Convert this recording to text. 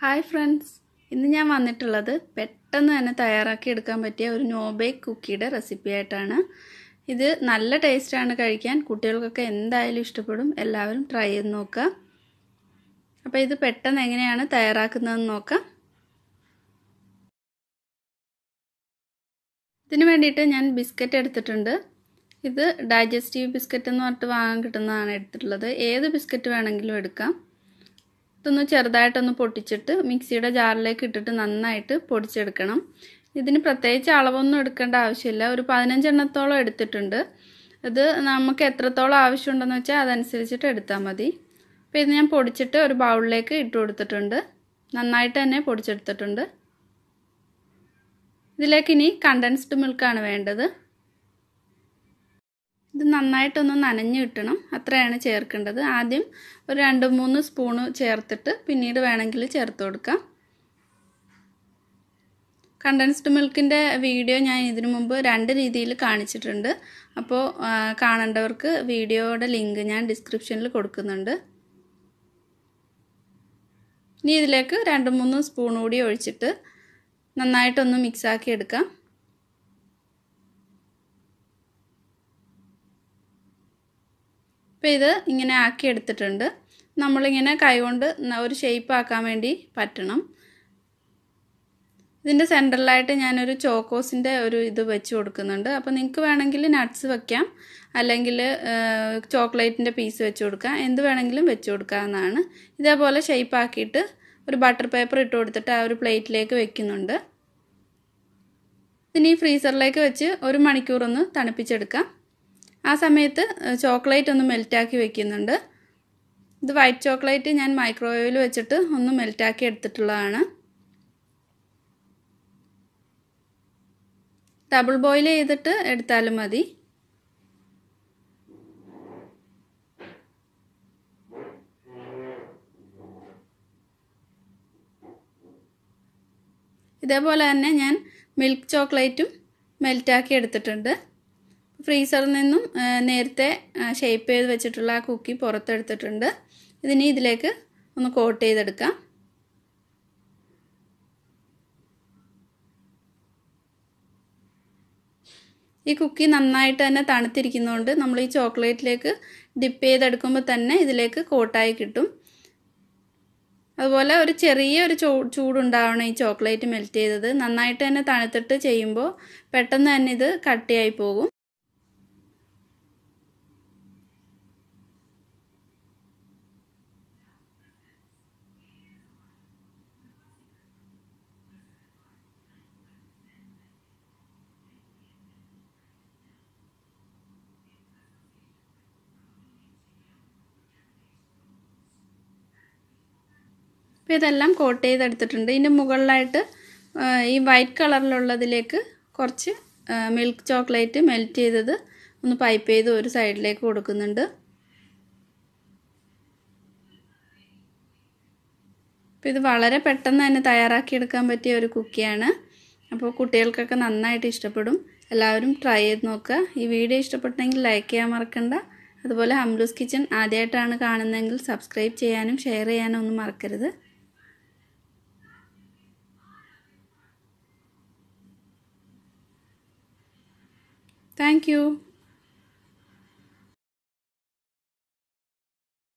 Hi friends, ഇന്ന് ഞാൻ വന്നിട്ടുള്ളത് പെട്ടെന്ന് തന്നെ തയ്യാറാക്കി എടുക്കാൻ പറ്റിയ ഒരു നോ ബേക്ക് കുക്കിയുടെ റെസിപ്പി ആയിട്ടാണ്. ഇത് നല്ല ടേസ്റ്റാണ് കഴിക്കാൻ, കുട്ടികൾക്കൊക്കെ എന്തായാലും ഇഷ്ടപ്പെടും. എല്ലാവരും ട്രൈ ചെയ്ത് നോക്കുക. അപ്പോൾ ഇത് പെട്ടെന്ന് എങ്ങനെയാണ് തയ്യാറാക്കുന്നതെന്ന് നോക്കാം. ഇതിന് വേണ്ടിയിട്ട് ഞാൻ ബിസ്ക്കറ്റ് എടുത്തിട്ടുണ്ട്. ഇത് ഡൈജസ്റ്റീവ് ബിസ്ക്കറ്റ് എന്ന് പറഞ്ഞിട്ട് വാങ്ങാൻ കിട്ടുന്നതാണ് എടുത്തിട്ടുള്ളത്. ഏത് ബിസ്ക്കറ്റ് വേണമെങ്കിലും എടുക്കാം. ഇതൊന്ന് ചെറുതായിട്ടൊന്ന് പൊട്ടിച്ചിട്ട് മിക്സിയുടെ ജാറിലേക്ക് ഇട്ടിട്ട് നന്നായിട്ട് പൊടിച്ചെടുക്കണം. ഇതിന് പ്രത്യേകിച്ച് അളവൊന്നും എടുക്കേണ്ട ആവശ്യമില്ല. ഒരു 15 എണ്ണത്തോളം എടുത്തിട്ടുണ്ട്. ഇത് നമുക്ക് എത്രത്തോളം ആവശ്യമുണ്ടെന്ന് വെച്ചാൽ അതനുസരിച്ചിട്ട് എടുത്താൽ മതി. അപ്പോൾ ഇത് ഞാൻ പൊടിച്ചിട്ട് ഒരു ബൗളിലേക്ക് ഇട്ട് കൊടുത്തിട്ടുണ്ട്. നന്നായിട്ട് തന്നെ പൊടിച്ചെടുത്തിട്ടുണ്ട്. ഇതിലേക്ക് ഇനി കണ്ടൻസ്ഡ് മിൽക്കാണ് വേണ്ടത്. ഇത് നന്നായിട്ടൊന്ന് നനഞ്ഞു കിട്ടണം, അത്രയാണ് ചേർക്കേണ്ടത്. ആദ്യം ഒരു 2-3 സ്പൂണ് ചേർത്തിട്ട് പിന്നീട് വേണമെങ്കിൽ ചേർത്ത് കൊടുക്കാം. കണ്ടൻസ്ഡ് മിൽക്കിൻ്റെ വീഡിയോ ഞാൻ ഇതിനു മുമ്പ് 2 രീതിയിൽ കാണിച്ചിട്ടുണ്ട്. അപ്പോൾ കാണേണ്ടവർക്ക് വീഡിയോയുടെ ലിങ്ക് ഞാൻ ഡിസ്ക്രിപ്ഷനിൽ കൊടുക്കുന്നുണ്ട്. ഇനി ഇതിലേക്ക് 2-3 സ്പൂൺ കൂടി ഒഴിച്ചിട്ട് നന്നായിട്ടൊന്ന് മിക്സാക്കി എടുക്കാം. അപ്പോൾ ഇത് ഇങ്ങനെ ആക്കി എടുത്തിട്ടുണ്ട്. നമ്മളിങ്ങനെ കൈകൊണ്ട് ഒരു ഷേപ്പ് ആക്കാൻ വേണ്ടി പറ്റണം. ഇതിൻ്റെ സെൻറ്ററിലായിട്ട് ഞാനൊരു ചോക്കോസിൻ്റെ ഒരു ഇത് വെച്ച് കൊടുക്കുന്നുണ്ട്. അപ്പോൾ നിങ്ങൾക്ക് വേണമെങ്കിൽ നട്ട്സ് വയ്ക്കാം, അല്ലെങ്കിൽ ചോക്ലേറ്റിൻ്റെ പീസ് വെച്ച് കൊടുക്കാം, എന്ത് വേണമെങ്കിലും വെച്ച് കൊടുക്കാവുന്നതാണ്. ഇതേപോലെ ഷേപ്പ് ആക്കിയിട്ട് ഒരു ബട്ടർ പേപ്പർ ഇട്ട് കൊടുത്തിട്ട് ആ ഒരു പ്ലേറ്റിലേക്ക് വെക്കുന്നുണ്ട്. ഇതിനി ഫ്രീസറിലേക്ക് വെച്ച് 1 മണിക്കൂറൊന്ന് തണുപ്പിച്ചെടുക്കാം. ആ സമയത്ത് ചോക്ലേറ്റ് ഒന്ന് മെൽറ്റാക്കി വെക്കുന്നുണ്ട്. ഇത് വൈറ്റ് ചോക്ലേറ്റ് ഞാൻ മൈക്രോവേവിൽ വെച്ചിട്ട് ഒന്ന് മെൽറ്റാക്കി എടുത്തിട്ടുള്ളതാണ്. ഡബിൾ ബോയിൽ ചെയ്തിട്ട് എടുത്താലും മതി. ഇതേപോലെ തന്നെ ഞാൻ മിൽക്ക് ചോക്ലേറ്റും മെൽറ്റാക്കി എടുത്തിട്ടുണ്ട്. ഫ്രീസറിൽ നിന്നും നേരത്തെ ഷേപ്പ് ചെയ്ത് വെച്ചിട്ടുള്ള ആ കുക്കി പുറത്തെടുത്തിട്ടുണ്ട്. ഇതിനി ഇതിലേക്ക് ഒന്ന് കോട്ട് ചെയ്തെടുക്കാം. ഈ കുക്കി നന്നായിട്ട് തന്നെ തണുത്തിരിക്കുന്നതുകൊണ്ട് നമ്മൾ ഈ ചോക്ലേറ്റിലേക്ക് ഡിപ്പ് ചെയ്തെടുക്കുമ്പോൾ തന്നെ ഇതിലേക്ക് കോട്ടായി കിട്ടും. അതുപോലെ ഒരു ചെറിയൊരു ചൂടുണ്ടാവണം ഈ ചോക്ലേറ്റ് മെൽറ്റ് ചെയ്തത്. നന്നായിട്ട് തന്നെ തണുത്തിട്ട് ചെയ്യുമ്പോൾ പെട്ടെന്ന് തന്നെ ഇത് കട്ടിയായി പോകും. അപ്പോൾ ഇതെല്ലാം കോട്ട് ചെയ്തെടുത്തിട്ടുണ്ട്. ഇതിൻ്റെ മുകളിലായിട്ട് ഈ വൈറ്റ് കളറിലുള്ളതിലേക്ക് കുറച്ച് മിൽക്ക് ചോക്ലേറ്റ് മെൽറ്റ് ചെയ്തത് ഒന്ന് പൈപ്പ് ചെയ്ത് ഒരു സൈഡിലേക്ക് കൊടുക്കുന്നുണ്ട്. അപ്പോൾ ഇത് വളരെ പെട്ടെന്ന് തന്നെ തയ്യാറാക്കിയെടുക്കാൻ പറ്റിയ ഒരു കുക്കിയാണ്. അപ്പോൾ കുട്ടികൾക്കൊക്കെ നന്നായിട്ട് ഇഷ്ടപ്പെടും. എല്ലാവരും ട്രൈ ചെയ്ത് നോക്കുക. ഈ വീഡിയോ ഇഷ്ടപ്പെട്ടെങ്കിൽ ലൈക്ക് ചെയ്യാൻ മറക്കണ്ട. അതുപോലെ ഹംലൂസ് കിച്ചൺ ആദ്യമായിട്ടാണ് കാണുന്നതെങ്കിൽ സബ്സ്ക്രൈബ് ചെയ്യാനും ഷെയർ ചെയ്യാനും ഒന്നും മറക്കരുത്. Thank you.